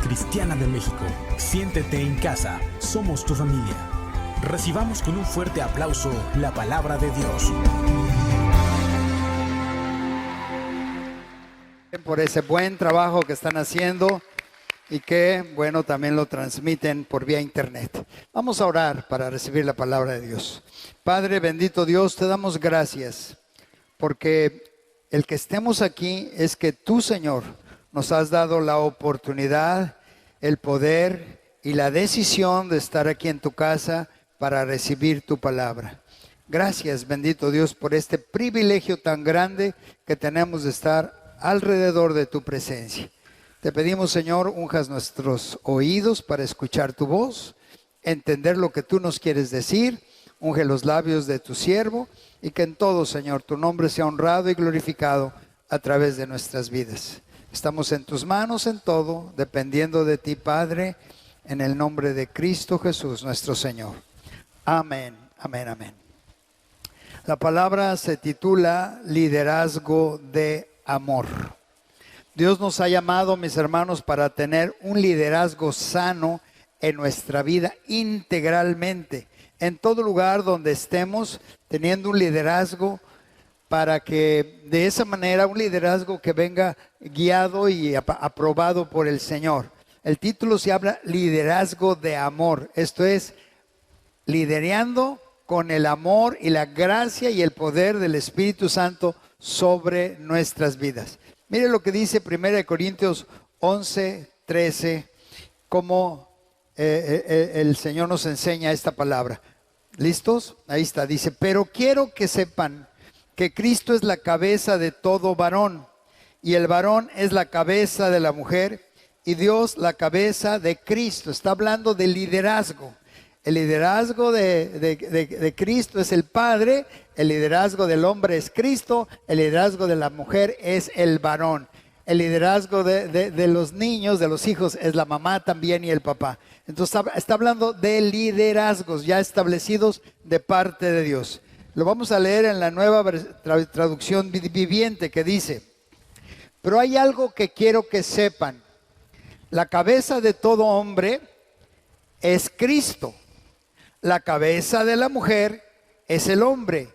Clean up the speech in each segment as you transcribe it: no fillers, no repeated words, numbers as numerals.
Cristiana de México. Siéntete en casa, somos tu familia. Recibamos con un fuerte aplauso la palabra de Dios. Por ese buen trabajo que están haciendo y que, bueno, también lo transmiten por vía internet. Vamos a orar para recibir la palabra de Dios. Padre bendito Dios, te damos gracias porque el que estemos aquí es que tú, Señor, nos has dado la oportunidad, el poder y la decisión de estar aquí en tu casa para recibir tu palabra. Gracias, bendito Dios, por este privilegio tan grande que tenemos de estar alrededor de tu presencia. Te pedimos, Señor, unjas nuestros oídos para escuchar tu voz, entender lo que tú nos quieres decir, unge los labios de tu siervo y que en todo, Señor, tu nombre sea honrado y glorificado a través de nuestras vidas. Estamos en tus manos en todo, dependiendo de ti, Padre, en el nombre de Cristo Jesús, nuestro Señor. Amén, amén, amén. La palabra se titula liderazgo de amor. Dios nos ha llamado, mis hermanos, para tener un liderazgo sano en nuestra vida integralmente. En todo lugar donde estemos, teniendo un liderazgo para que de esa manera, un liderazgo que venga guiado y aprobado por el Señor. El título se habla liderazgo de amor. Esto es, liderando con el amor y la gracia y el poder del Espíritu Santo sobre nuestras vidas. Mire lo que dice 1 Corintios 11:13, cómo el Señor nos enseña esta palabra. ¿Listos? Ahí está, dice, pero quiero que sepan que Cristo es la cabeza de todo varón, y el varón es la cabeza de la mujer, y Dios la cabeza de Cristo. Está hablando de liderazgo. El liderazgo de Cristo es el Padre, el liderazgo del hombre es Cristo, el liderazgo de la mujer es el varón. El liderazgo de los niños, de los hijos, es la mamá también y el papá. Entonces está hablando de liderazgos ya establecidos de parte de Dios. Lo vamos a leer en la nueva traducción viviente que dice, pero hay algo que quiero que sepan. La cabeza de todo hombre es Cristo. La cabeza de la mujer es el hombre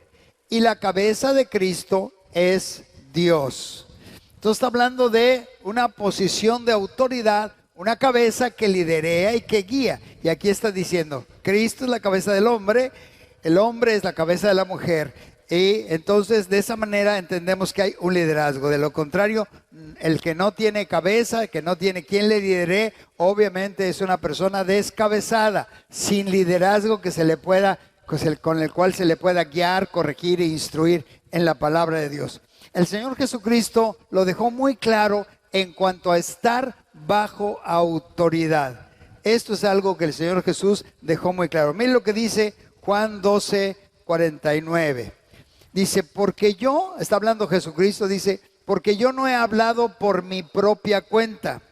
y la cabeza de Cristo es Dios. Entonces está hablando de una posición de autoridad, una cabeza que liderea y que guía. Y aquí está diciendo, Cristo es la cabeza del hombre, el hombre es la cabeza de la mujer. Y entonces de esa manera entendemos que hay un liderazgo. De lo contrario, el que no tiene cabeza, que no tiene quien le lidere, obviamente es una persona descabezada, sin liderazgo que se le pueda, con el cual se le pueda guiar, corregir e instruir en la palabra de Dios. El Señor Jesucristo lo dejó muy claro en cuanto a estar bajo autoridad. Esto es algo que el Señor Jesús dejó muy claro. Miren lo que dice Juan 12:49. Dice, porque yo, está hablando Jesucristo, dice, porque yo no he hablado por mi propia cuenta.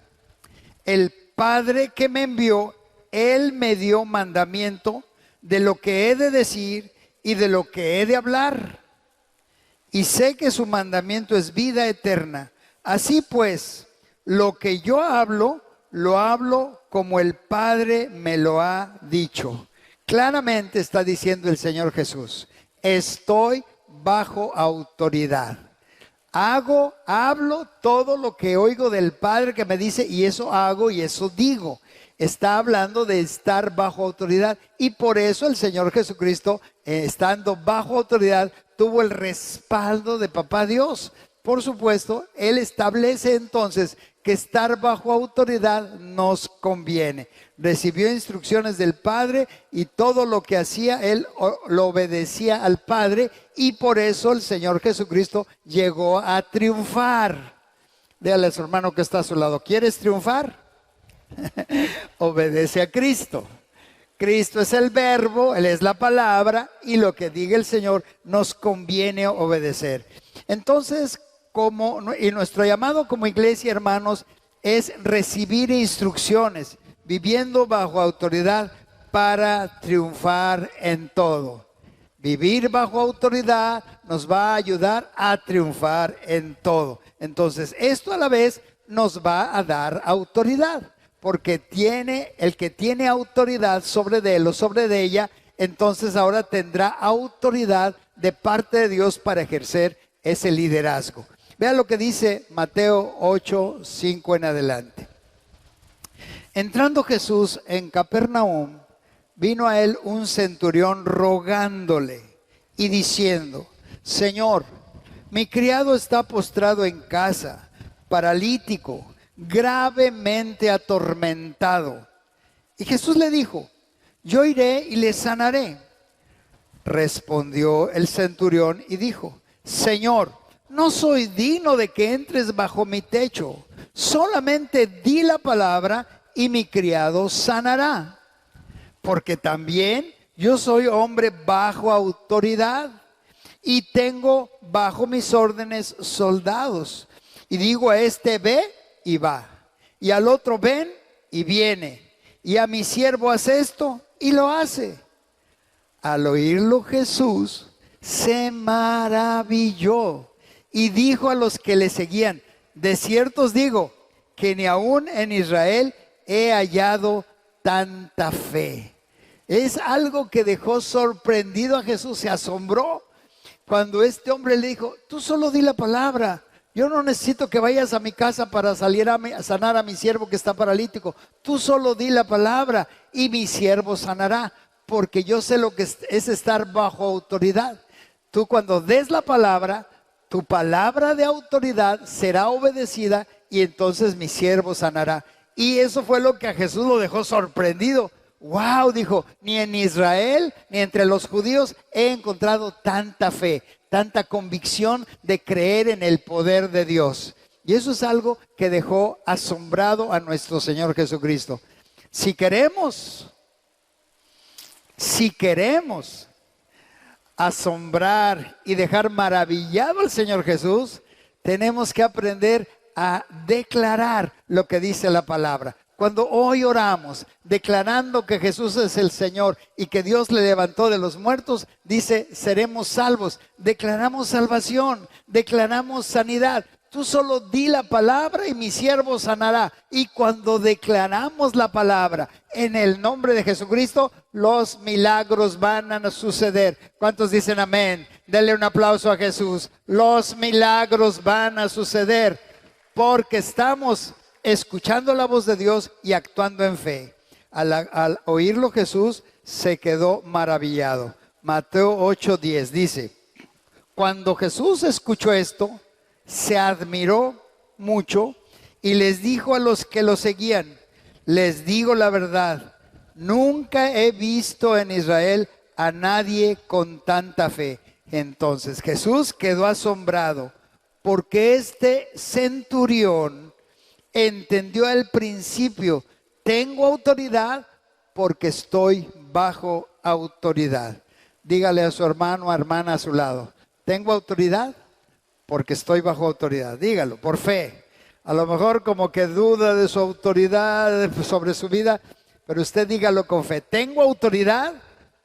El Padre que me envió, Él me dio mandamiento de lo que he de decir y de lo que he de hablar. Y sé que su mandamiento es vida eterna. Así pues, lo que yo hablo, lo hablo como el Padre me lo ha dicho. Claramente está diciendo el Señor Jesús, estoy bajo autoridad. Hablo todo lo que oigo del Padre que me dice y eso hago y eso digo. Está hablando de estar bajo autoridad y por eso el Señor Jesucristo, estando bajo autoridad, tuvo el respaldo de Papá Dios. Por supuesto, Él establece entonces que estar bajo autoridad nos conviene. Recibió instrucciones del Padre y todo lo que hacía, Él lo obedecía al Padre y por eso el Señor Jesucristo llegó a triunfar. Dígale a su hermano que está a su lado, ¿quieres triunfar? Obedece a Cristo. Cristo es el verbo, Él es la palabra y lo que diga el Señor nos conviene obedecer. Entonces, y nuestro llamado como iglesia, hermanos, es recibir instrucciones, viviendo bajo autoridad para triunfar en todo. Vivir bajo autoridad nos va a ayudar a triunfar en todo. Entonces, esto a la vez nos va a dar autoridad. porque el que tiene autoridad sobre él o sobre ella, entonces ahora tendrá autoridad de parte de Dios para ejercer ese liderazgo. Vean lo que dice Mateo 8, 5 en adelante. Entrando Jesús en Capernaum, vino a él un centurión rogándole y diciendo: Señor, mi criado está postrado en casa, paralítico, gravemente atormentado. Y Jesús le dijo: yo iré y le sanaré. Respondió el centurión y dijo: Señor, no soy digno de que entres bajo mi techo. Solamente di la palabra y mi criado sanará. Porque también yo soy hombre bajo autoridad y tengo bajo mis órdenes soldados. Y digo a este: ve y va. Y al otro: ven y viene. Y a mi siervo: haz esto, y lo hace. Al oírlo Jesús se maravilló y dijo a los que le seguían: de cierto os digo que ni aún en Israel he hallado tanta fe. Es algo que dejó sorprendido a Jesús, se asombró cuando este hombre le dijo: tú solo di la palabra. Yo no necesito que vayas a mi casa para salir a sanar a mi siervo que está paralítico. Tú solo di la palabra y mi siervo sanará, porque yo sé lo que es estar bajo autoridad. Tú cuando des la palabra, tu palabra de autoridad será obedecida y entonces mi siervo sanará. Y eso fue lo que a Jesús lo dejó sorprendido. Wow, dijo: ni en Israel ni entre los judíos he encontrado tanta fe, tanta convicción de creer en el poder de Dios. Y eso es algo que dejó asombrado a nuestro Señor Jesucristo. Si queremos asombrar y dejar maravillado al Señor Jesús, tenemos que aprender a declarar lo que dice la palabra. Cuando hoy oramos declarando que Jesús es el Señor y que Dios le levantó de los muertos, dice: seremos salvos. Declaramos salvación, declaramos sanidad. Tú solo di la palabra y mi siervo sanará. Y cuando declaramos la palabra en el nombre de Jesucristo, los milagros van a suceder. ¿Cuántos dicen amén? Denle un aplauso a Jesús. Los milagros van a suceder porque estamos escuchando la voz de Dios y actuando en fe. Al oírlo Jesús se quedó maravillado. Mateo 8:10 dice: cuando Jesús escuchó esto, se admiró mucho y les dijo a los que lo seguían: les digo la verdad, nunca he visto en Israel a nadie con tanta fe. Entonces Jesús quedó asombrado porque este centurión entendió al principio: tengo autoridad porque estoy bajo autoridad. Dígale a su hermano o hermana a su lado: tengo autoridad porque estoy bajo autoridad. Dígalo, por fe. A lo mejor como que duda de su autoridad sobre su vida, pero usted dígalo con fe: tengo autoridad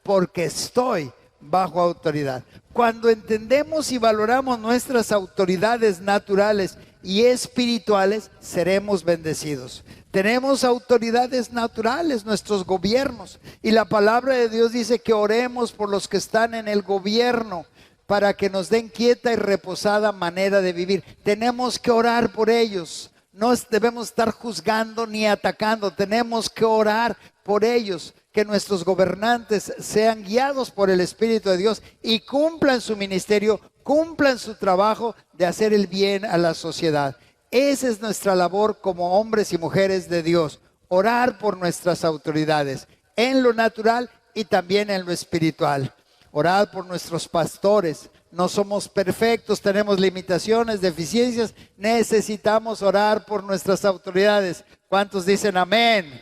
porque estoy bajo autoridad. Cuando entendemos y valoramos nuestras autoridades naturales y espirituales, seremos bendecidos. Tenemos autoridades naturales, nuestros gobiernos, y la palabra de Dios dice que oremos por los que están en el gobierno para que nos den quieta y reposada manera de vivir. Tenemos que orar por ellos. No debemos estar juzgando ni atacando. Tenemos que orar por ellos. Que nuestros gobernantes sean guiados por el Espíritu de Dios y cumplan su ministerio, cumplan su trabajo de hacer el bien a la sociedad. Esa es nuestra labor como hombres y mujeres de Dios. Orar por nuestras autoridades en lo natural y también en lo espiritual. Orar por nuestros pastores. No somos perfectos, tenemos limitaciones, deficiencias. Necesitamos orar por nuestras autoridades. ¿Cuántos dicen amén?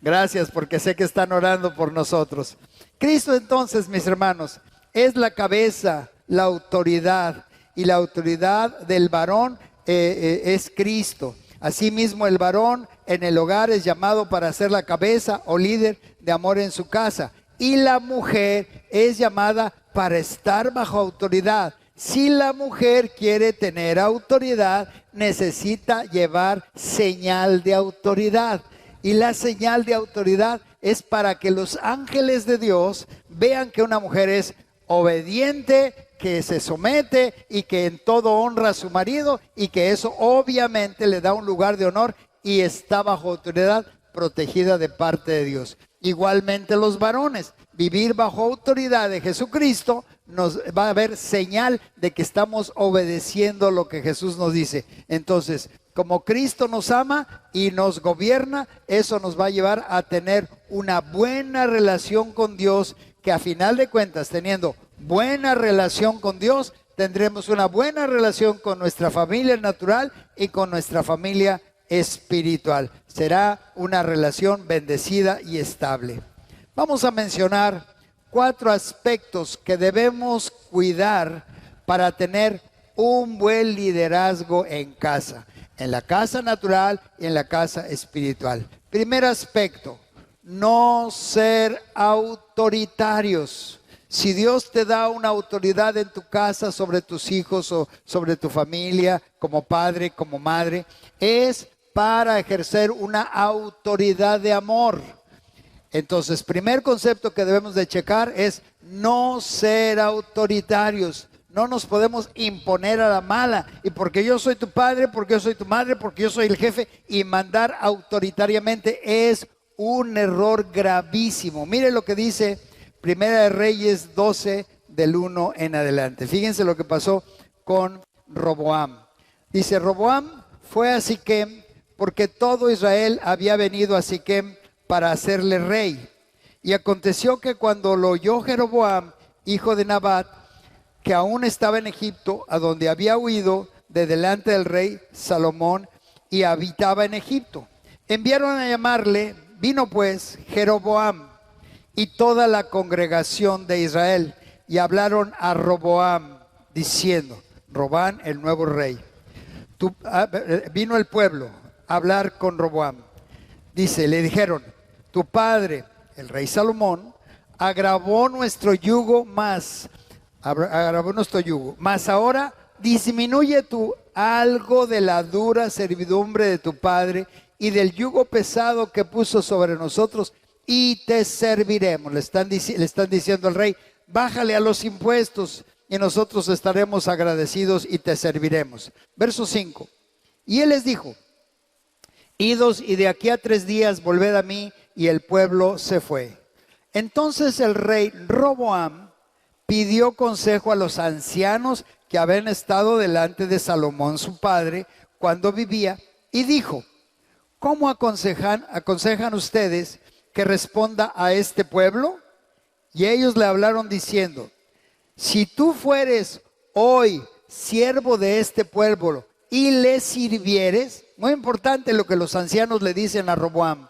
Gracias, porque sé que están orando por nosotros. Cristo entonces, mis hermanos, es la cabeza, la autoridad. Y la autoridad del varón es Cristo. Asimismo, el varón en el hogar es llamado para ser la cabeza o líder de amor en su casa. Y la mujer es llamada para estar bajo autoridad, Si la mujer quiere tener autoridad, necesita llevar señal de autoridad. Y la señal de autoridad es para que los ángeles de Dios vean que una mujer es obediente, que se somete y que en todo honra a su marido, y que eso obviamente le da un lugar de honor y está bajo autoridad protegida de parte de Dios. Igualmente los varones, vivir bajo autoridad de Jesucristo nos va a haber señal de que estamos obedeciendo lo que Jesús nos dice. Entonces, como Cristo nos ama y nos gobierna, eso nos va a llevar a tener una buena relación con Dios, que a final de cuentas, teniendo buena relación con Dios, tendremos una buena relación con nuestra familia natural y con nuestra familia espiritual. Será una relación bendecida y estable. Vamos a mencionar 4 aspectos que debemos cuidar para tener un buen liderazgo en casa, en la casa natural y en la casa espiritual. Primer aspecto, no ser autoritarios. Si Dios te da una autoridad en tu casa sobre tus hijos o sobre tu familia, como padre, como madre, es para ejercer una autoridad de amor. Entonces, primer concepto que debemos de checar es no ser autoritarios. No nos podemos imponer a la mala. Y porque yo soy tu padre, porque yo soy tu madre, porque yo soy el jefe, y mandar autoritariamente es un error gravísimo. Mire lo que dice Primera de Reyes 12, del 1 en adelante. Fíjense lo que pasó con Roboam. Dice: Roboam fue a Siquem porque todo Israel había venido a Siquem para hacerle rey. Y aconteció que cuando lo oyó Jeroboam, hijo de Nabat, que aún estaba en Egipto, a donde había huido de delante del rey Salomón, y habitaba en Egipto, enviaron a llamarle. Vino pues Jeroboam y toda la congregación de Israel, y hablaron a Roboam, diciendo, Roboam, el nuevo rey. Vino el pueblo a hablar con Roboam. Dice, le dijeron, tu padre, el rey Salomón, agravó nuestro yugo más, mas ahora disminuye tú algo de la dura servidumbre de tu padre y del yugo pesado que puso sobre nosotros, y te serviremos. Le están diciendo al rey, bájale a los impuestos y nosotros estaremos agradecidos y te serviremos. Verso 5. Y él les dijo, idos y de aquí a 3 días volved a mí. Y el pueblo se fue. Entonces el rey Roboam pidió consejo a los ancianos que habían estado delante de Salomón su padre cuando vivía, y dijo, ¿cómo aconsejan ustedes que responda a este pueblo? Y ellos le hablaron diciendo, si tú fueres hoy siervo de este pueblo y le sirvieres, muy importante lo que los ancianos le dicen a Roboam,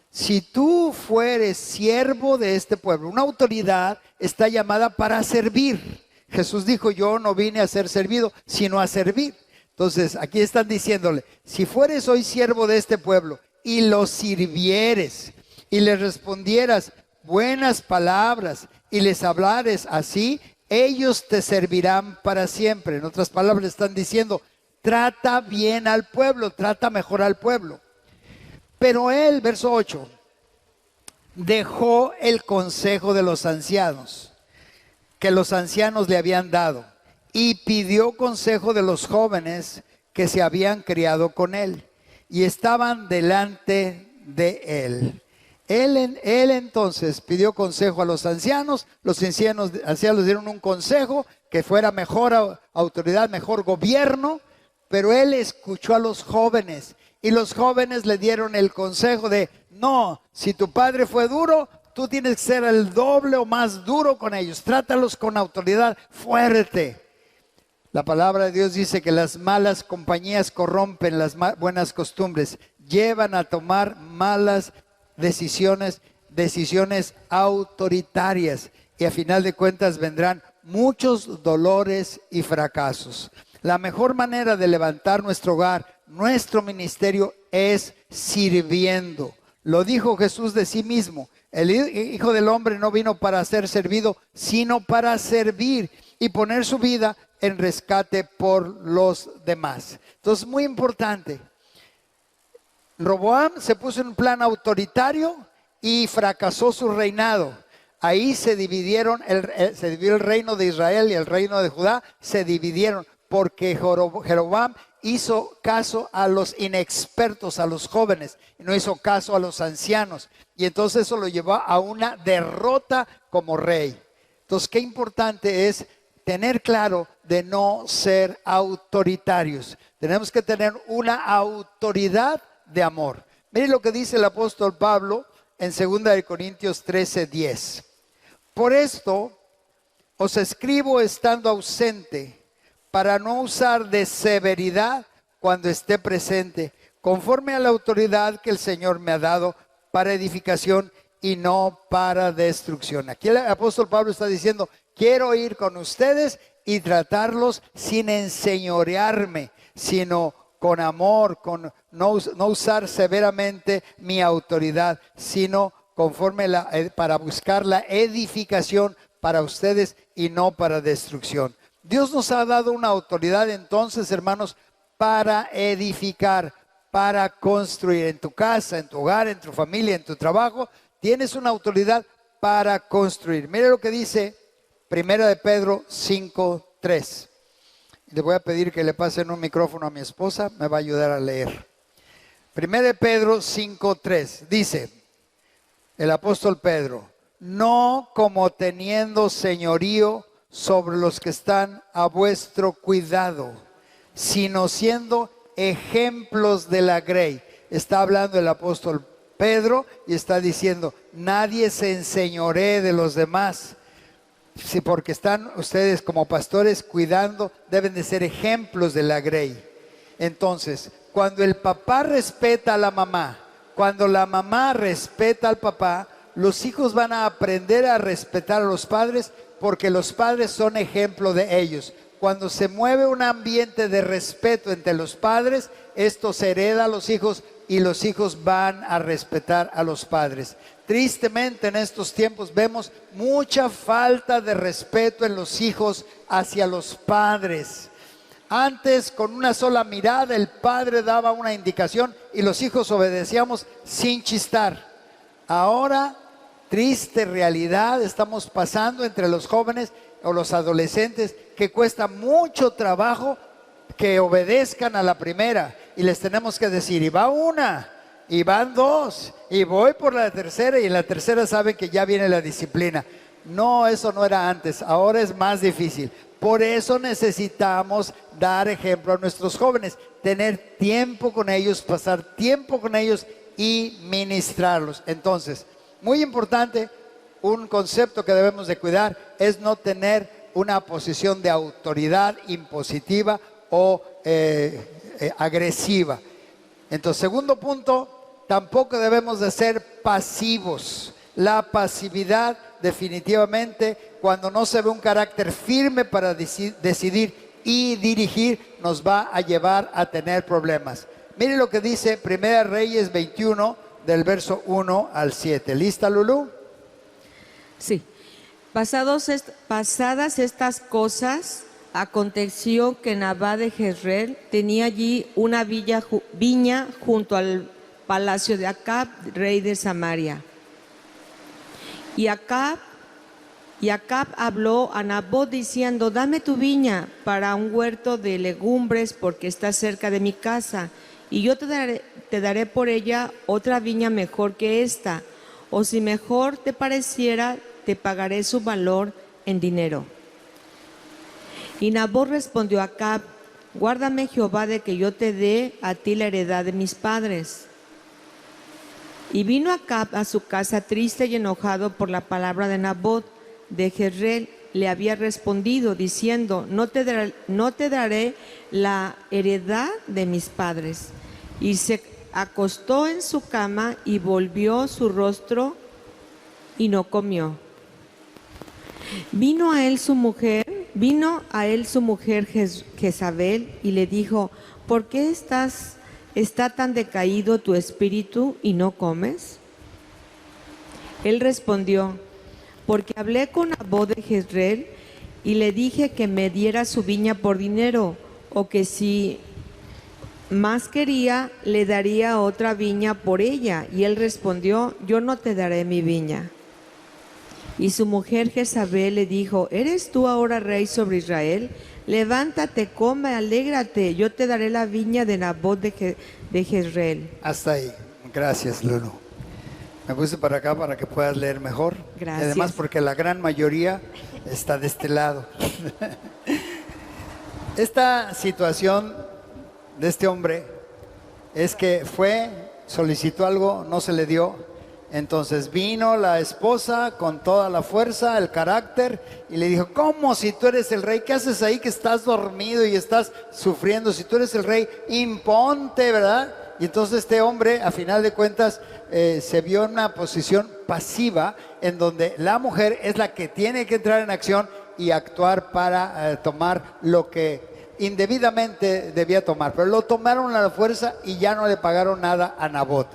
si tú fueres siervo de este pueblo, una autoridad está llamada para servir. Jesús dijo, yo no vine a ser servido, sino a servir. Entonces, aquí están diciéndole, si fueres hoy siervo de este pueblo y lo sirvieres y les respondieras buenas palabras y les hablares así, ellos te servirán para siempre. En otras palabras, están diciendo, trata bien al pueblo, trata mejor al pueblo. Pero él, verso 8, dejó el consejo de los ancianos, que los ancianos le habían dado, y pidió consejo de los jóvenes que se habían criado con él, y estaban delante de él. Él entonces pidió consejo a los ancianos le dieron un consejo que fuera mejor autoridad, mejor gobierno, pero él escuchó a los jóvenes. Y los jóvenes le dieron el consejo de, no, si tu padre fue duro, tú tienes que ser el doble o más duro con ellos. Trátalos con autoridad fuerte. La palabra de Dios dice que las malas compañías corrompen las buenas costumbres. Llevan a tomar malas decisiones autoritarias. Y a final de cuentas vendrán muchos dolores y fracasos. La mejor manera de levantar nuestro hogar, nuestro ministerio, es sirviendo. Lo dijo Jesús de sí mismo. El Hijo del Hombre no vino para ser servido, sino para servir y poner su vida en rescate por los demás. Entonces, muy importante. Roboam se puso en un plan autoritario y fracasó su reinado. Ahí se dividió el reino de Israel y el reino de Judá, se dividieron porque Jeroboam hizo caso a los inexpertos, a los jóvenes, y no hizo caso a los ancianos. Y entonces eso lo llevó a una derrota como rey. Entonces, qué importante es tener claro de no ser autoritarios. Tenemos que tener una autoridad de amor. Miren lo que dice el apóstol Pablo en 2 Corintios 13:10. Por esto os escribo estando ausente, para no usar de severidad cuando esté presente, conforme a la autoridad que el Señor me ha dado para edificación y no para destrucción. Aquí el apóstol Pablo está diciendo, quiero ir con ustedes y tratarlos sin enseñorearme, sino con amor, con no usar severamente mi autoridad, sino conforme para buscar la edificación para ustedes y no para destrucción. Dios nos ha dado una autoridad entonces, hermanos, para edificar, para construir. En tu casa, en tu hogar, en tu familia, en tu trabajo, tienes una autoridad para construir. Mire lo que dice 1 Pedro 5:3. Le voy a pedir que le pasen un micrófono a mi esposa, me va a ayudar a leer. 1 Pedro 5:3 dice el apóstol Pedro, no como teniendo señorío sobre los que están a vuestro cuidado, sino siendo ejemplos de la grey. Está hablando el apóstol Pedro y está diciendo, nadie se enseñoree de los demás. Sí, porque están ustedes como pastores cuidando, deben de ser ejemplos de la grey. Entonces, cuando el papá respeta a la mamá, cuando la mamá respeta al papá, los hijos van a aprender a respetar a los padres porque los padres son ejemplo de ellos. Cuando se mueve un ambiente de respeto entre los padres, esto se hereda a los hijos y los hijos van a respetar a los padres. Tristemente en estos tiempos vemos mucha falta de respeto en los hijos hacia los padres. Antes, con una sola mirada, el padre daba una indicación y los hijos obedecíamos sin chistar. Ahora, triste realidad, estamos pasando entre los jóvenes o los adolescentes que cuesta mucho trabajo que obedezcan a la primera. Y les tenemos que decir, y va una, y van dos, y voy por la tercera, y en la tercera saben que ya viene la disciplina. No, eso no era antes, ahora es más difícil. Por eso necesitamos dar ejemplo a nuestros jóvenes, tener tiempo con ellos, pasar tiempo con ellos y ministrarlos. Entonces, muy importante, un concepto que debemos de cuidar es no tener una posición de autoridad impositiva o agresiva. Entonces, segundo punto, tampoco debemos de ser pasivos. La pasividad definitivamente, cuando no se ve un carácter firme para decidir y dirigir, nos va a llevar a tener problemas. Mire lo que dice 1 Reyes 21 del verso 1 al 7. ¿Lista, Lulú? Sí. Pasadas estas cosas, aconteció que Nabal de Jezreel tenía allí una viña junto al palacio de Acab, rey de Samaria. Y Acab habló a Nabot diciendo, dame tu viña para un huerto de legumbres porque está cerca de mi casa, y yo te daré por ella otra viña mejor que esta, o si mejor te pareciera, te pagaré su valor en dinero. Y Nabot respondió a Acab, guárdame Jehová de que yo te dé a ti la heredad de mis padres. Y vino Acab a su casa triste y enojado por la palabra de Nabot de Jezreel. Le había respondido diciendo, no te daré la heredad de mis padres. Y se acostó en su cama y volvió su rostro y no comió. Vino a él su mujer Jezabel y le dijo, ¿por qué está tan decaído tu espíritu y no comes? Él respondió, porque hablé con Nabot de Jezreel y le dije que me diera su viña por dinero, o que si más quería, le daría otra viña por ella. Y él respondió: yo no te daré mi viña. Y su mujer Jezabel le dijo: ¿eres tú ahora rey sobre Israel? Levántate, come, alégrate, yo te daré la viña de Nabot de Jezreel. Hasta ahí. Gracias, Lulu. Me puse para acá para que puedas leer mejor. Gracias. Y además porque la gran mayoría está de este lado. Esta situación de este hombre es que solicitó algo, no se le dio. Entonces vino la esposa con toda la fuerza, el carácter, y le dijo: ¿cómo si tú eres el rey? ¿Qué haces ahí que estás dormido y estás sufriendo? Si tú eres el rey, imponte, ¿verdad? Y entonces este hombre, a final de cuentas, se vio en una posición pasiva, en donde la mujer es la que tiene que entrar en acción y actuar para tomar lo que indebidamente debía tomar. Pero lo tomaron a la fuerza y ya no le pagaron nada a Nabot.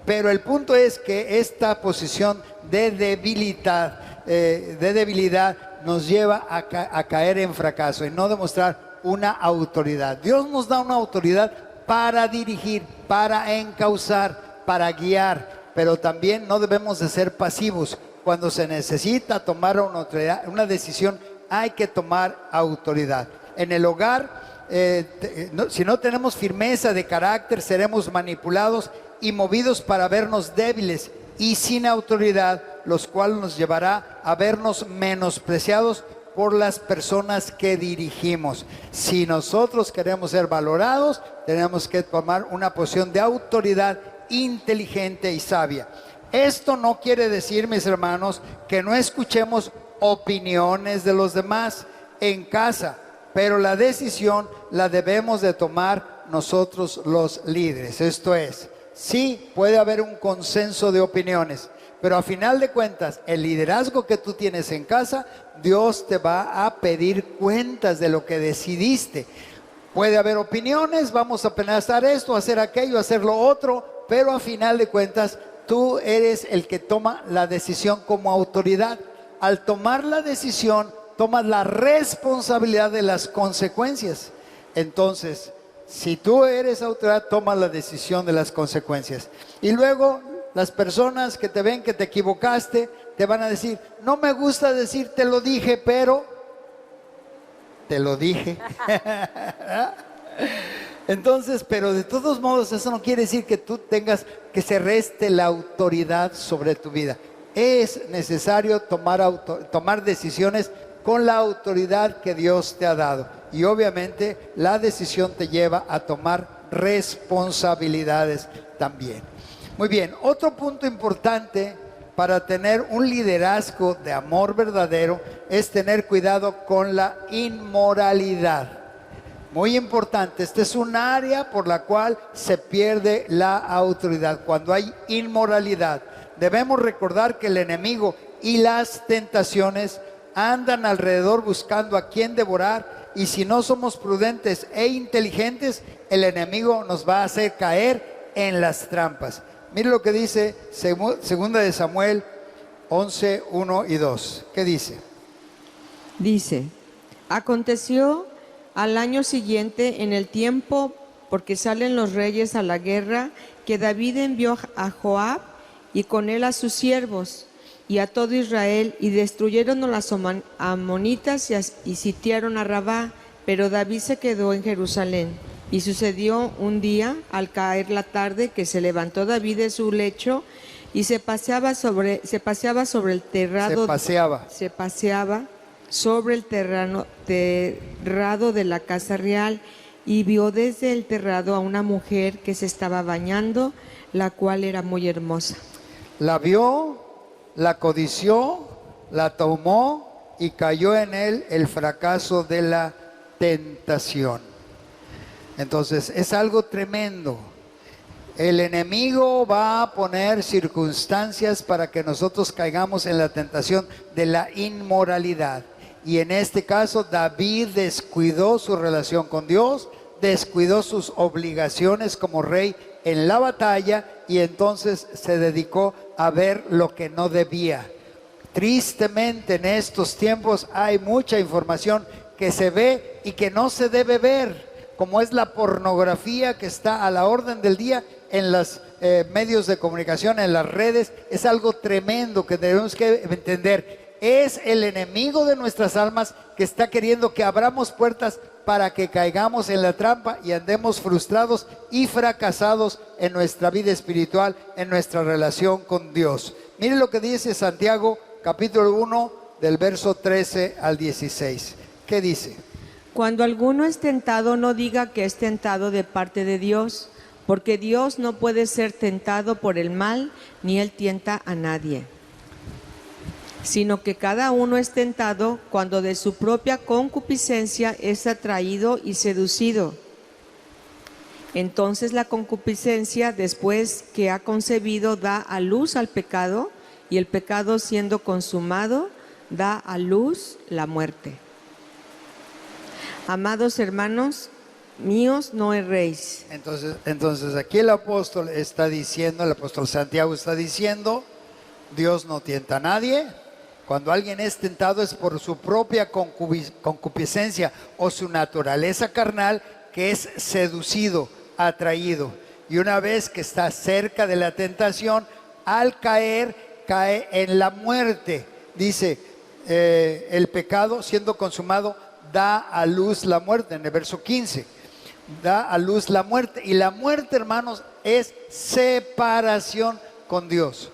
Pero el punto es que esta posición de debilidad nos lleva a caer en fracaso y no demostrar una autoridad. Dios nos da una autoridad para dirigir, para encauzar, para guiar, pero también no debemos de ser pasivos. Cuando se necesita tomar una decisión, hay que tomar autoridad. En el hogar, si no tenemos firmeza de carácter, seremos manipulados y movidos para vernos débiles y sin autoridad, los cuales nos llevará a vernos menospreciados por las personas que dirigimos. Si nosotros queremos ser valorados, tenemos que tomar una posición de autoridad inteligente y sabia. Esto no quiere decir, mis hermanos, que no escuchemos opiniones de los demás en casa, pero la decisión la debemos de tomar nosotros los líderes. Esto es, sí, puede haber un consenso de opiniones, pero a final de cuentas, el liderazgo que tú tienes en casa, Dios te va a pedir cuentas de lo que decidiste. Puede haber opiniones, vamos a pensar esto, hacer aquello, hacer lo otro, pero a final de cuentas, tú eres el que toma la decisión como autoridad. Al tomar la decisión, tomas la responsabilidad de las consecuencias. Entonces, si tú eres autoridad, tomas la decisión de las consecuencias. Y luego las personas que te ven que te equivocaste, te van a decir: no me gusta decir te lo dije, pero te lo dije. Entonces, pero de todos modos, eso no quiere decir que tú tengas que se reste la autoridad sobre tu vida. Es necesario tomar decisiones con la autoridad que Dios te ha dado. Y obviamente la decisión te lleva a tomar responsabilidades también. Muy bien, otro punto importante para tener un liderazgo de amor verdadero es tener cuidado con la inmoralidad. Muy importante, este es un área por la cual se pierde la autoridad. Cuando hay inmoralidad, debemos recordar que el enemigo y las tentaciones andan alrededor buscando a quién devorar, y si no somos prudentes e inteligentes, el enemigo nos va a hacer caer en las trampas. Mire lo que dice segunda de Samuel 11, 1 y 2. ¿Qué dice? Dice: aconteció al año siguiente, en el tiempo porque salen los reyes a la guerra, que David envió a Joab y con él a sus siervos y a todo Israel, y destruyeron a las amonitas y sitiaron a Rabá, pero David se quedó en Jerusalén. Y sucedió un día, al caer la tarde, que se levantó David de su lecho y se paseaba sobre el terrado. Se paseaba sobre el terrado de la casa real, y vio desde el terrado a una mujer que se estaba bañando, la cual era muy hermosa. La vio, la codició, la tomó, y cayó en él el fracaso de la tentación. Entonces es algo tremendo. El enemigo va a poner circunstancias para que nosotros caigamos en la tentación de la inmoralidad. Y en este caso, David descuidó su relación con Dios, descuidó sus obligaciones como rey en la batalla, y entonces se dedicó a ver lo que no debía. Tristemente en estos tiempos hay mucha información que se ve y que no se debe ver, como es la pornografía que está a la orden del día en los medios de comunicación, en las redes. Es algo tremendo que debemos que entender. Es el enemigo de nuestras almas que está queriendo que abramos puertas para que caigamos en la trampa y andemos frustrados y fracasados en nuestra vida espiritual, en nuestra relación con Dios. Mire lo que dice Santiago capítulo 1 del verso 13 al 16. ¿Qué dice? Cuando alguno es tentado, no diga que es tentado de parte de Dios, porque Dios no puede ser tentado por el mal, ni Él tienta a nadie. Sino que cada uno es tentado cuando de su propia concupiscencia es atraído y seducido. Entonces la concupiscencia, después que ha concebido, da a luz al pecado, y el pecado, siendo consumado, da a luz la muerte. Amados hermanos míos, no erréis. Entonces aquí el apóstol está diciendo, el apóstol Santiago está diciendo, Dios no tienta a nadie. Cuando alguien es tentado es por su propia concupiscencia o su naturaleza carnal, que es seducido, atraído. Y una vez que está cerca de la tentación, al caer, cae en la muerte. Dice, el pecado siendo consumado da a luz la muerte, en el verso 15. Da a luz la muerte. Y la muerte, hermanos, es separación con Dios.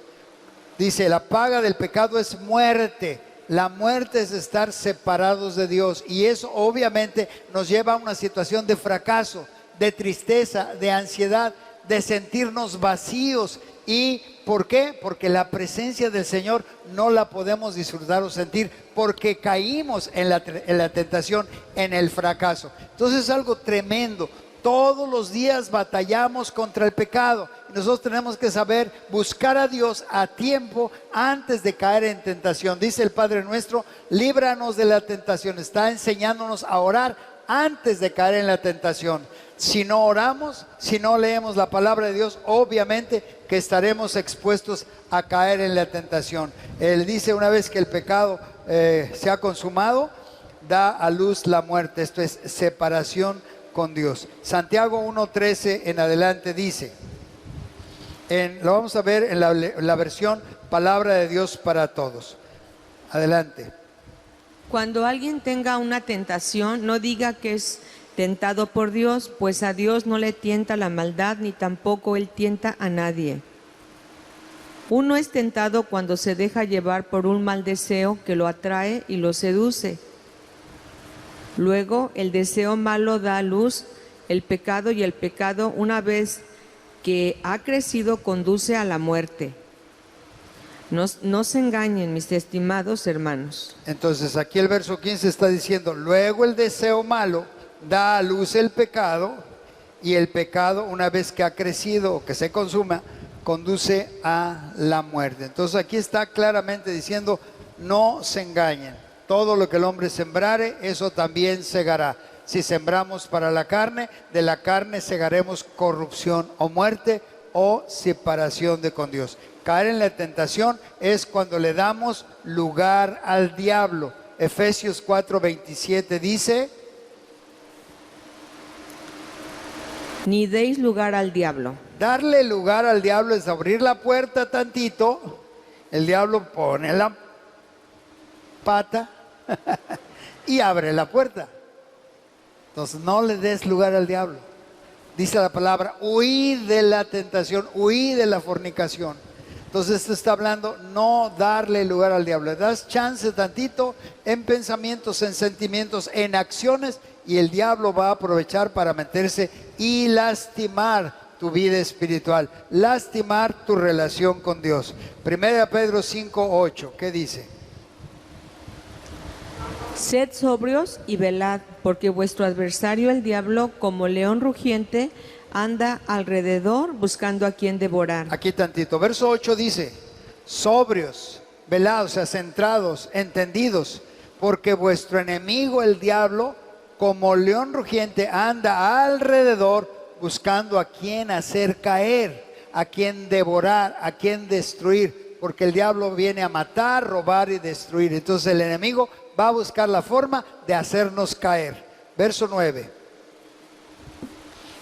Dice, la paga del pecado es muerte. La muerte es estar separados de Dios. Y eso obviamente nos lleva a una situación de fracaso, de tristeza, de ansiedad, de sentirnos vacíos. ¿Y por qué? Porque la presencia del Señor no la podemos disfrutar o sentir, porque caímos en la tentación, en el fracaso. Entonces es algo tremendo. Todos los días batallamos contra el pecado. Nosotros tenemos que saber buscar a Dios a tiempo antes de caer en tentación. Dice el Padre nuestro, líbranos de la tentación. Está enseñándonos a orar antes de caer en la tentación. Si no oramos, si no leemos la palabra de Dios, obviamente que estaremos expuestos a caer en la tentación. Él dice, una vez que el pecado se ha consumado, da a luz la muerte. Esto es separación con Dios. Santiago 1:13 en adelante dice, lo vamos a ver en la versión Palabra de Dios para Todos. Adelante. Cuando alguien tenga una tentación, no diga que es tentado por Dios, pues a Dios no le tienta la maldad, ni tampoco Él tienta a nadie. Uno es tentado cuando se deja llevar por un mal deseo que lo atrae y lo seduce. Luego el deseo malo da a luz el pecado, y el pecado, una vez que ha crecido, conduce a la muerte. No se engañen, mis estimados hermanos. Entonces aquí el verso 15 está diciendo, luego el deseo malo da a luz el pecado, y el pecado, una vez que ha crecido o que se consuma, conduce a la muerte. Entonces aquí está claramente diciendo, no se engañen. Todo lo que el hombre sembrare, eso también segará. Si sembramos para la carne, de la carne segaremos corrupción o muerte o separación de con Dios. Caer en la tentación es cuando le damos lugar al diablo. Efesios 4:27 dice, ni deis lugar al diablo. Darle lugar al diablo es abrir la puerta tantito, el diablo pone la pata y abre la puerta. Entonces no le des lugar al diablo. Dice la palabra, huid de la tentación, huid de la fornicación. Entonces esto está hablando, no darle lugar al diablo. Le das chance tantito en pensamientos, en sentimientos, en acciones, y el diablo va a aprovechar para meterse y lastimar tu vida espiritual, lastimar tu relación con Dios. 1 Pedro 5:8, ¿qué dice? Sed sobrios y velad, porque vuestro adversario el diablo, como león rugiente, anda alrededor buscando a quien devorar. Aquí tantito, verso 8 dice, sobrios, velados, o sea, centrados, entendidos, porque vuestro enemigo el diablo, como león rugiente, anda alrededor buscando a quien hacer caer, a quien devorar, a quien destruir. porque el diablo viene a matar, robar y destruir. Entonces el enemigo va a buscar la forma de hacernos caer. Verso 9.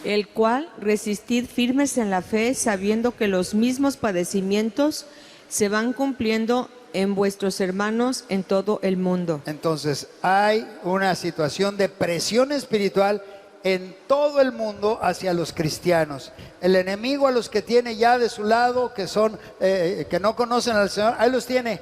El cual resistid firmes en la fe, sabiendo que los mismos padecimientos se van cumpliendo en vuestros hermanos en todo el mundo. Entonces hay una situación de presión espiritual en todo el mundo hacia los cristianos. El enemigo a los que tiene ya de su lado, que son que no conocen al Señor, ahí los tiene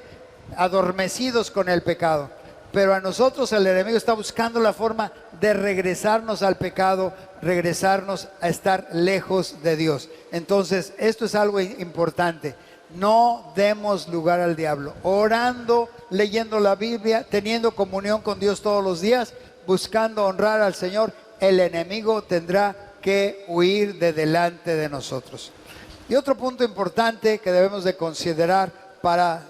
adormecidos con el pecado. Pero a nosotros el enemigo está buscando la forma de regresarnos al pecado, regresarnos a estar lejos de Dios. Entonces esto es algo importante. No demos lugar al diablo. Orando, leyendo la Biblia, teniendo comunión con Dios todos los días, buscando honrar al Señor, el enemigo tendrá que huir de delante de nosotros. Y otro punto importante que debemos de considerar para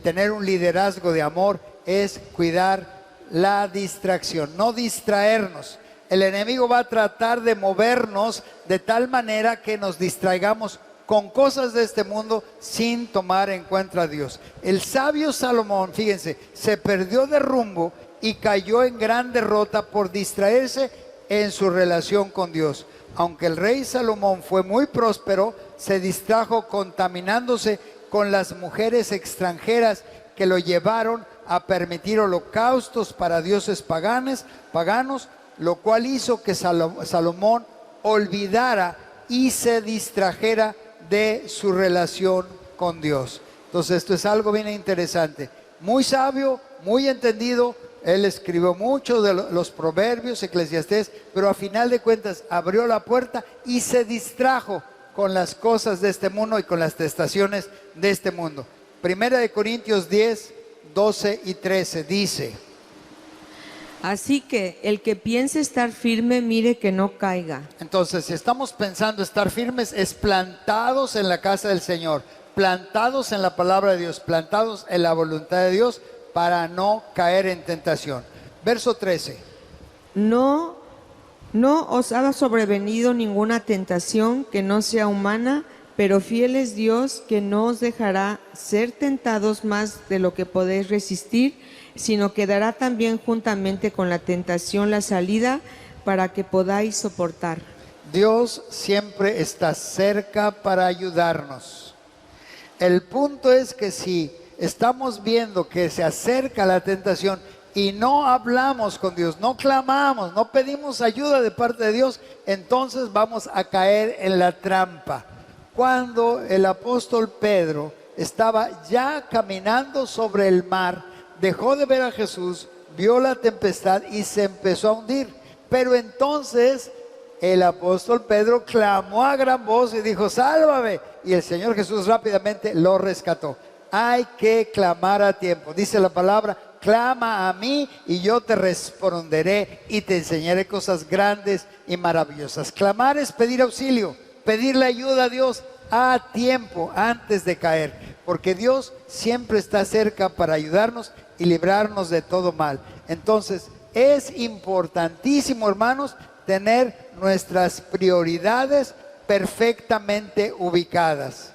tener un liderazgo de amor es cuidar la distracción, no distraernos. El enemigo va a tratar de movernos de tal manera que nos distraigamos con cosas de este mundo sin tomar en cuenta a Dios. El sabio Salomón, fíjense, se perdió de rumbo y cayó en gran derrota por distraerse en su relación con Dios. Aunque el rey Salomón fue muy próspero, se distrajo contaminándose con las mujeres extranjeras que lo llevaron a permitir holocaustos para dioses paganos, lo cual hizo que Salomón olvidara y se distrajera de su relación con Dios. Entonces esto es algo bien interesante. Muy sabio, muy entendido. Él escribió mucho de los proverbios, Eclesiastés, pero a final de cuentas abrió la puerta y se distrajo con las cosas de este mundo y con las tentaciones de este mundo. Primera de Corintios 10, 12 y 13 dice: Así que el que piense estar firme, mire que no caiga. Entonces, si estamos pensando estar firmes, es plantados en la casa del Señor, plantados en la palabra de Dios, plantados en la voluntad de Dios, para no caer en tentación. Verso 13. No os ha sobrevenido ninguna tentación que no sea humana, pero fiel es Dios, que no os dejará ser tentados más de lo que podéis resistir, sino que dará también juntamente con la tentación la salida para que podáis soportar. Dios siempre está cerca para ayudarnos. El punto es que si estamos viendo que se acerca la tentación y no hablamos con Dios, no clamamos, no pedimos ayuda de parte de Dios, entonces vamos a caer en la trampa. Cuando el apóstol Pedro estaba ya caminando sobre el mar, dejó de ver a Jesús, vio la tempestad y se empezó a hundir. Pero entonces el apóstol Pedro clamó a gran voz y dijo: sálvame. Y el Señor Jesús rápidamente lo rescató. Hay que clamar a tiempo. Dice la palabra: clama a mí y yo te responderé y te enseñaré cosas grandes y maravillosas. Clamar es pedir auxilio, pedirle ayuda a Dios a tiempo, antes de caer, porque Dios siempre está cerca para ayudarnos y librarnos de todo mal. Entonces es importantísimo, hermanos, tener nuestras prioridades perfectamente ubicadas.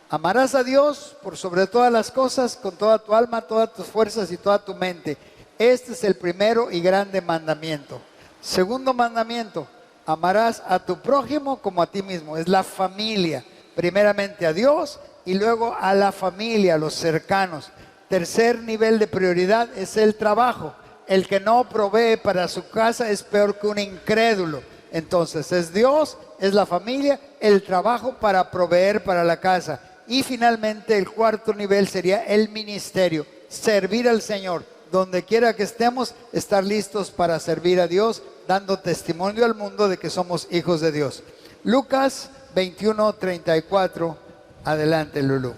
Amarás a Dios por sobre todas las cosas, con toda tu alma, todas tus fuerzas y toda tu mente. Este es el primero y grande mandamiento. Segundo mandamiento: amarás a tu prójimo como a ti mismo. Es la familia. Primeramente a Dios y luego a la familia, a los cercanos. Tercer nivel de prioridad es el trabajo. El que no provee para su casa es peor que un incrédulo. Entonces es Dios, es la familia, el trabajo para proveer para la casa. Y finalmente el cuarto nivel sería el ministerio, servir al Señor. Donde quiera que estemos, estar listos para servir a Dios, dando testimonio al mundo de que somos hijos de Dios. Lucas 21:34. Adelante, Lulú.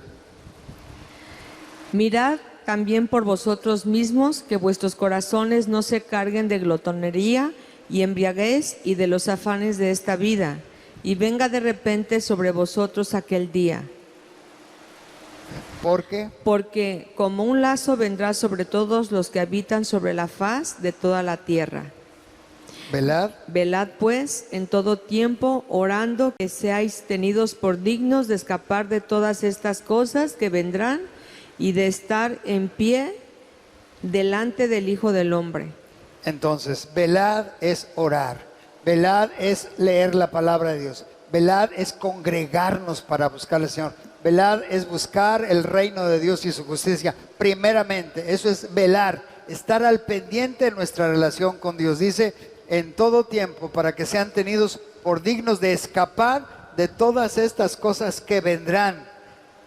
Mirad también por vosotros mismos que vuestros corazones no se carguen de glotonería y embriaguez y de los afanes de esta vida, y venga de repente sobre vosotros aquel día. ¿Por qué? Porque como un lazo vendrá sobre todos los que habitan sobre la faz de toda la tierra. Velad. Velad pues en todo tiempo, orando que seáis tenidos por dignos de escapar de todas estas cosas que vendrán y de estar en pie delante del Hijo del Hombre. Entonces, velad es orar, velad es leer la palabra de Dios, velad es congregarnos para buscar al Señor, velad es buscar el reino de Dios y su justicia primeramente. Eso es velar, estar al pendiente de nuestra relación con Dios. Dice, en todo tiempo, para que sean tenidos por dignos de escapar de todas estas cosas que vendrán.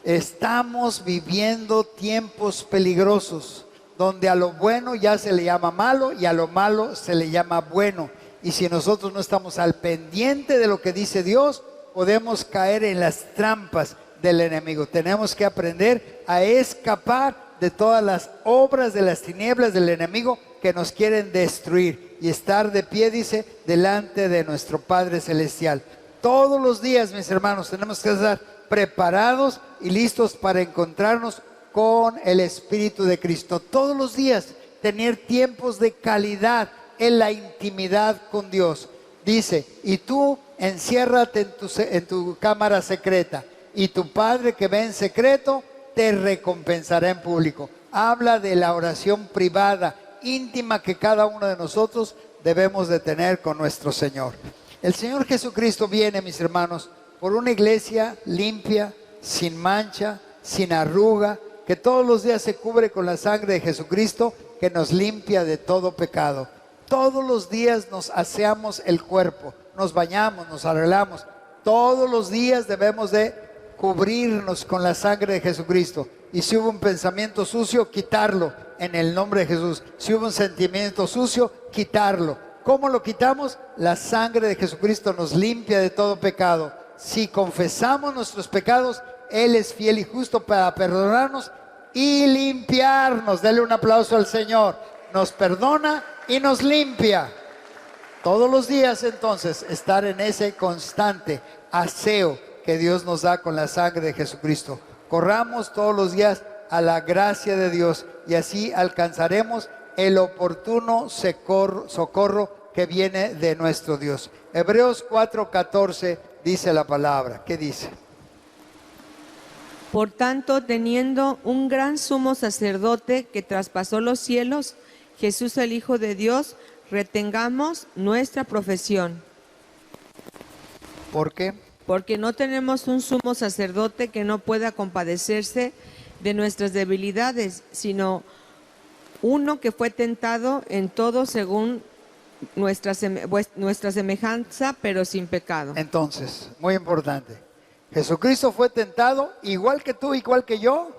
Estamos viviendo tiempos peligrosos, donde a lo bueno ya se le llama malo y a lo malo se le llama bueno. Y si nosotros no estamos al pendiente de lo que dice Dios, podemos caer en las trampas del enemigo. Tenemos que aprender a escapar de todas las obras de las tinieblas del enemigo que nos quieren destruir y estar de pie, dice, delante de nuestro Padre Celestial. Todos los días, mis hermanos, tenemos que estar preparados y listos para encontrarnos con el Espíritu de Cristo. Todos los días tener tiempos de calidad en la intimidad con Dios. Dice, y tú enciérrate en tu cámara secreta, y tu Padre que ve en secreto te recompensará en público. Habla de la oración privada, íntima, que cada uno de nosotros debemos de tener con nuestro Señor. El Señor Jesucristo viene, mis hermanos, por una iglesia limpia, sin mancha, sin arruga, que todos los días se cubre con la sangre de Jesucristo, que nos limpia de todo pecado. Todos los días nos aseamos el cuerpo, nos bañamos, nos arreglamos. Todos los días debemos de cubrirnos con la sangre de Jesucristo. Y si hubo un pensamiento sucio, quitarlo en el nombre de Jesús. Si hubo un sentimiento sucio, quitarlo. ¿Cómo lo quitamos? La sangre de Jesucristo nos limpia de todo pecado. Si confesamos nuestros pecados, Él es fiel y justo para perdonarnos y limpiarnos. Dele un aplauso al Señor. Nos perdona y nos limpia. Todos los días, entonces, estar en ese constante aseo que Dios nos da con la sangre de Jesucristo. Corramos todos los días a la gracia de Dios y así alcanzaremos el oportuno socorro que viene de nuestro Dios. Hebreos 4:14 dice la palabra. ¿Qué dice? Por tanto, teniendo un gran sumo sacerdote que traspasó los cielos, Jesús el Hijo de Dios, retengamos nuestra profesión. ¿Por qué? Porque no tenemos un sumo sacerdote que no pueda compadecerse de nuestras debilidades, sino uno que fue tentado en todo según nuestra semejanza, pero sin pecado. Entonces, muy importante, Jesucristo fue tentado igual que tú, igual que yo,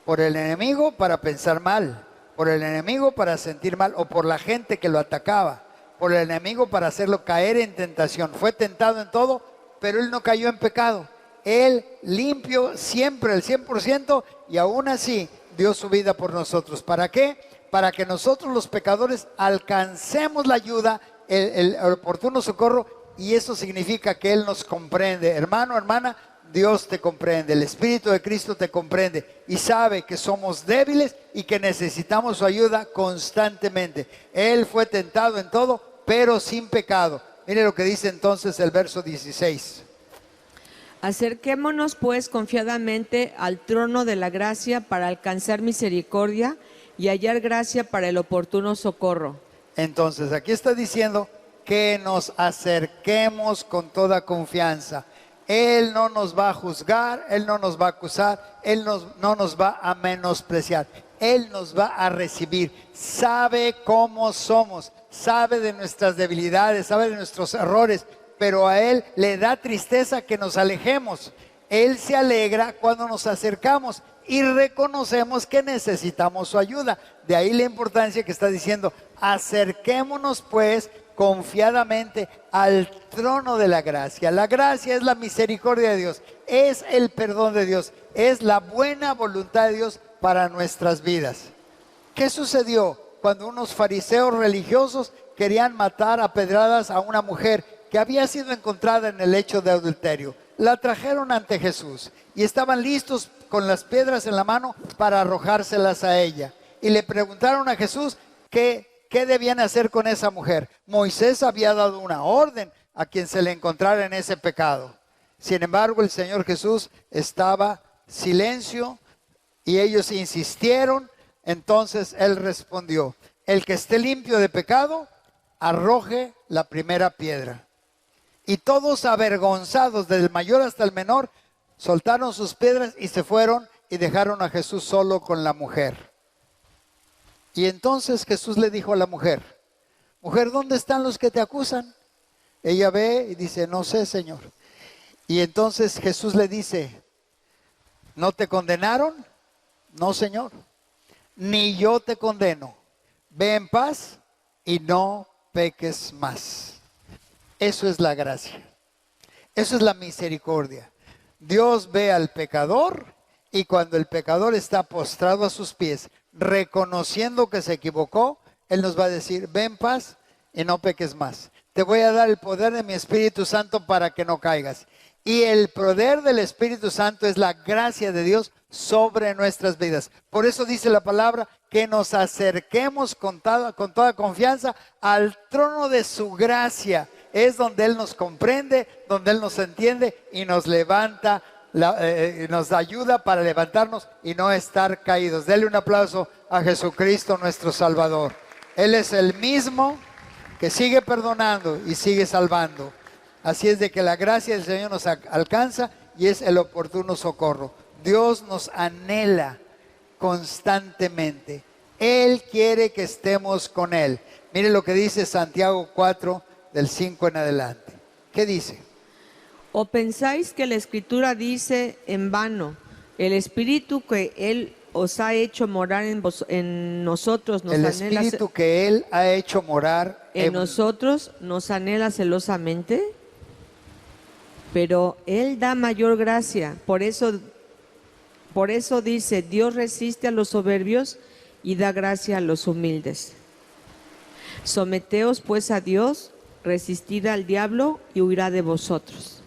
por el enemigo para pensar mal, por el enemigo para sentir mal, o por la gente que lo atacaba, por el enemigo para hacerlo caer en tentación. Fue tentado en todo, pero Él no cayó en pecado. Él limpio siempre, el 100%, y aún así dio su vida por nosotros. ¿Para qué? Para que nosotros los pecadores alcancemos la ayuda, el oportuno socorro, y eso significa que Él nos comprende. Hermano, hermana, Dios te comprende, el Espíritu de Cristo te comprende y sabe que somos débiles y que necesitamos su ayuda constantemente. Él fue tentado en todo, pero sin pecado. Mire lo que dice entonces el verso 16. Acerquémonos pues confiadamente al trono de la gracia para alcanzar misericordia y hallar gracia para el oportuno socorro. Entonces aquí está diciendo que nos acerquemos con toda confianza. Él no nos va a juzgar, Él no nos va a acusar, Él no nos va a menospreciar. Él nos va a recibir. Sabe cómo somos, sabe de nuestras debilidades, sabe de nuestros errores, pero a Él le da tristeza que nos alejemos. Él se alegra cuando nos acercamos y reconocemos que necesitamos su ayuda. De ahí la importancia que está diciendo, acerquémonos pues confiadamente al trono de la gracia. La gracia es la misericordia de Dios, es el perdón de Dios, es la buena voluntad de Dios para nuestras vidas. ¿Qué sucedió cuando unos fariseos religiosos querían matar a pedradas a una mujer que había sido encontrada en el hecho de adulterio? La trajeron ante Jesús y estaban listos con las piedras en la mano para arrojárselas a ella. Y le preguntaron a Jesús ¿Qué ¿qué debían hacer con esa mujer? Moisés había dado una orden a quien se le encontrara en ese pecado. Sin embargo, el Señor Jesús estaba silencio y ellos insistieron. Entonces Él respondió: el que esté limpio de pecado, arroje la primera piedra. Y todos, avergonzados, desde el mayor hasta el menor, soltaron sus piedras y se fueron y dejaron a Jesús solo con la mujer. Y entonces Jesús le dijo a la mujer: mujer, ¿dónde están los que te acusan? Ella ve y dice: no sé, Señor. Y entonces Jesús le dice: ¿no te condenaron? No, Señor, ni yo te condeno. Ve en paz y no peques más. Eso es la gracia. Eso es la misericordia. Dios ve al pecador y cuando el pecador está postrado a sus pies, reconociendo que se equivocó, Él nos va a decir: ve en paz y no peques más. Te voy a dar el poder de mi Espíritu Santo para que no caigas. Y el poder del Espíritu Santo es la gracia de Dios sobre nuestras vidas. Por eso dice la palabra que nos acerquemos con toda confianza al trono de su gracia. Es donde Él nos comprende, donde Él nos entiende y nos levanta, nos ayuda para levantarnos y no estar caídos. Denle un aplauso a Jesucristo nuestro Salvador. Él es el mismo que sigue perdonando y sigue salvando. Así es de que la gracia del Señor nos alcanza y es el oportuno socorro. Dios nos anhela constantemente. Él quiere que estemos con Él. Mire lo que dice Santiago 4, del 5 en adelante. ¿Qué dice? ¿O pensáis que la Escritura dice en vano, el Espíritu que Él os ha hecho morar en nosotros nos El anhela, Espíritu que Él ha hecho morar en nosotros nos anhela celosamente? Pero Él da mayor gracia. Por eso dice: Dios resiste a los soberbios y da gracia a los humildes. Someteos pues a Dios, resistid al diablo y huirá de vosotros.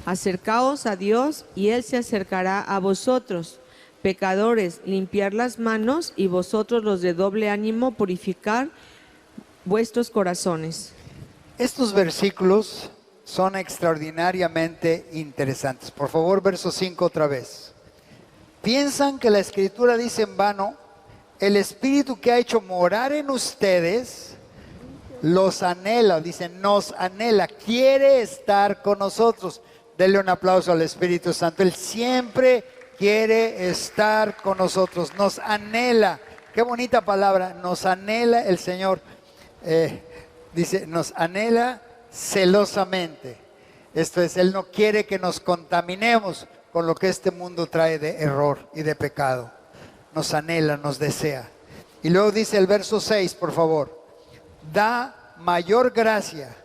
Acercaos a Dios y Él se acercará a vosotros. Pecadores, limpiar las manos, y vosotros los de doble ánimo, purificar vuestros corazones. Estos versículos son extraordinariamente interesantes. Por favor, verso 5 otra vez. ¿Piensan que la Escritura dice en vano, el Espíritu que ha hecho morar en ustedes los anhela? Dice, nos anhela, quiere estar con nosotros. Denle un aplauso al Espíritu Santo. Él siempre quiere estar con nosotros, nos anhela. Qué bonita palabra, nos anhela el Señor. Dice, nos anhela celosamente. Esto es, Él no quiere que nos contaminemos con lo que este mundo trae de error y de pecado. Nos anhela, nos desea. Y luego dice el verso 6, por favor, da mayor gracia.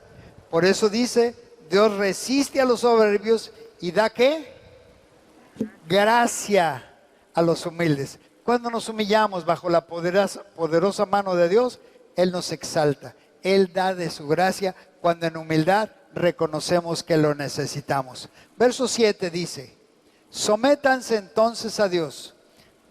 Por eso dice, Dios resiste a los soberbios y da ¿qué? Gracia a los humildes. Cuando nos humillamos bajo la poderosa mano de Dios, Él nos exalta. Él da de su gracia cuando en humildad reconocemos que lo necesitamos. Verso 7 dice, sométanse entonces a Dios,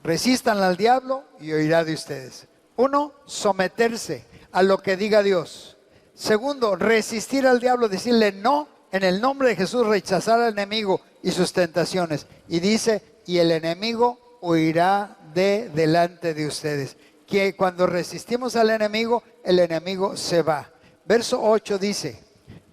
resistan al diablo y huirá de ustedes. 1, someterse a lo que diga Dios. 2, resistir al diablo, decirle no, en el nombre de Jesús, rechazar al enemigo y sus tentaciones. Y dice, y el enemigo huirá de delante de ustedes. Que cuando resistimos al enemigo, el enemigo se va. Verso 8 dice,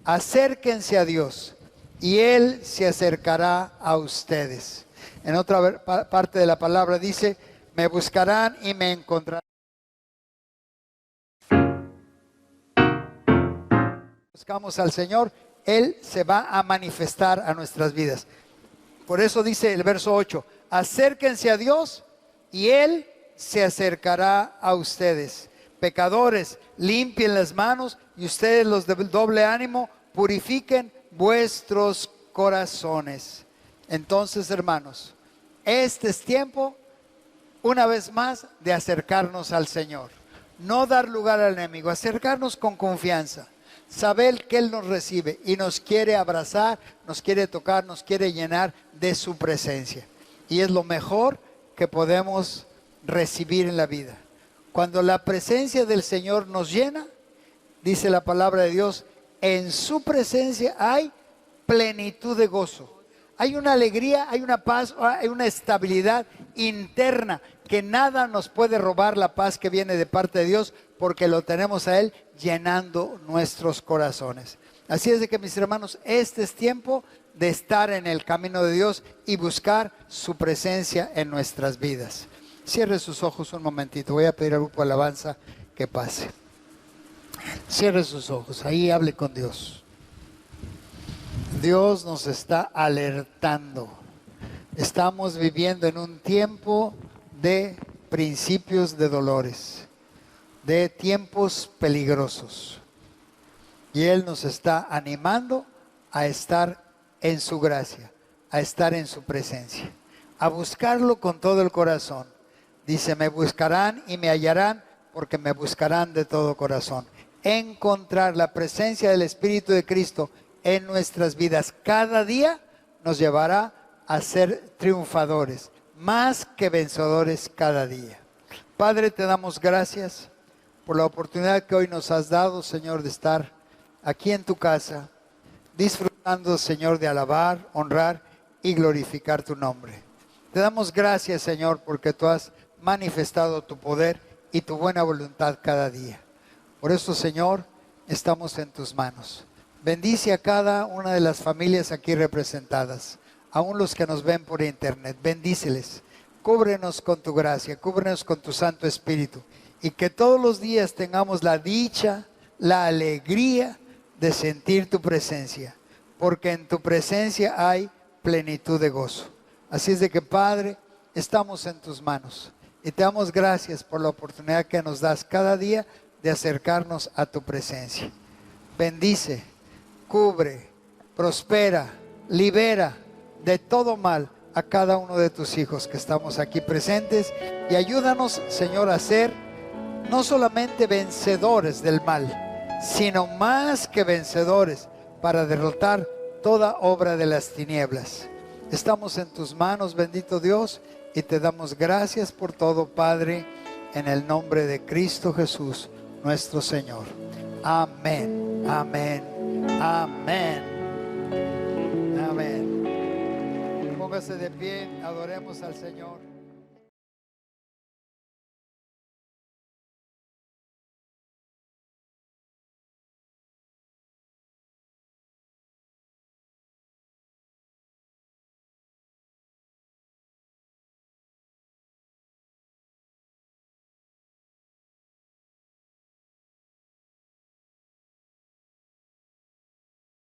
acérquense a Dios y Él se acercará a ustedes. En otra parte de la palabra dice, me buscarán y me encontrarán. Buscamos al Señor, Él se va a manifestar a nuestras vidas. Por eso dice el verso 8, acérquense a Dios y Él se acercará a ustedes. Pecadores, limpien las manos y ustedes los de doble ánimo, purifiquen vuestros corazones. Entonces, hermanos, este es tiempo, una vez más, de acercarnos al Señor. No dar lugar al enemigo, acercarnos con confianza. Saber que Él nos recibe y nos quiere abrazar, nos quiere tocar, nos quiere llenar de su presencia. Y es lo mejor que podemos recibir en la vida. Cuando la presencia del Señor nos llena, dice la palabra de Dios, en su presencia hay plenitud de gozo. Hay una alegría, hay una paz, hay una estabilidad interna que nada nos puede robar la paz que viene de parte de Dios, porque lo tenemos a Él llenando nuestros corazones. Así es de que, mis hermanos, este es tiempo de estar en el camino de Dios y buscar su presencia en nuestras vidas. Cierre sus ojos un momentito. Voy a pedir al grupo de alabanza que pase. Cierre sus ojos. Ahí hable con Dios. Dios nos está alertando. Estamos viviendo en un tiempo de principios de dolores, de tiempos peligrosos. Y Él nos está animando a estar en su gracia, a estar en su presencia, a buscarlo con todo el corazón. Dice, me buscarán y me hallarán porque me buscarán de todo corazón. Encontrar la presencia del Espíritu de Cristo en nuestras vidas cada día nos llevará a ser triunfadores, más que vencedores cada día. Padre, te damos gracias por la oportunidad que hoy nos has dado, Señor, de estar aquí en tu casa, disfrutando, Señor, de alabar, honrar y glorificar tu nombre. Te damos gracias, Señor, porque tú has manifestado tu poder y tu buena voluntad cada día. Por eso, Señor, estamos en tus manos. Bendice a cada una de las familias aquí representadas, aún los que nos ven por internet. Bendíceles, cúbrenos con tu gracia, cúbrenos con tu Santo Espíritu, y que todos los días tengamos la dicha, la alegría de sentir tu presencia, porque en tu presencia hay plenitud de gozo. Así es de que, Padre, estamos en tus manos y te damos gracias por la oportunidad que nos das cada día de acercarnos a tu presencia. Bendice, cubre, prospera, libera de todo mal a cada uno de tus hijos que estamos aquí presentes, y ayúdanos, Señor, a ser no solamente vencedores del mal, sino más que vencedores para derrotar toda obra de las tinieblas. Estamos en tus manos, bendito Dios, y te damos gracias por todo, Padre, en el nombre de Cristo Jesús, nuestro Señor. Amén, amén, amén, amén. Póngase de pie, adoremos al Señor.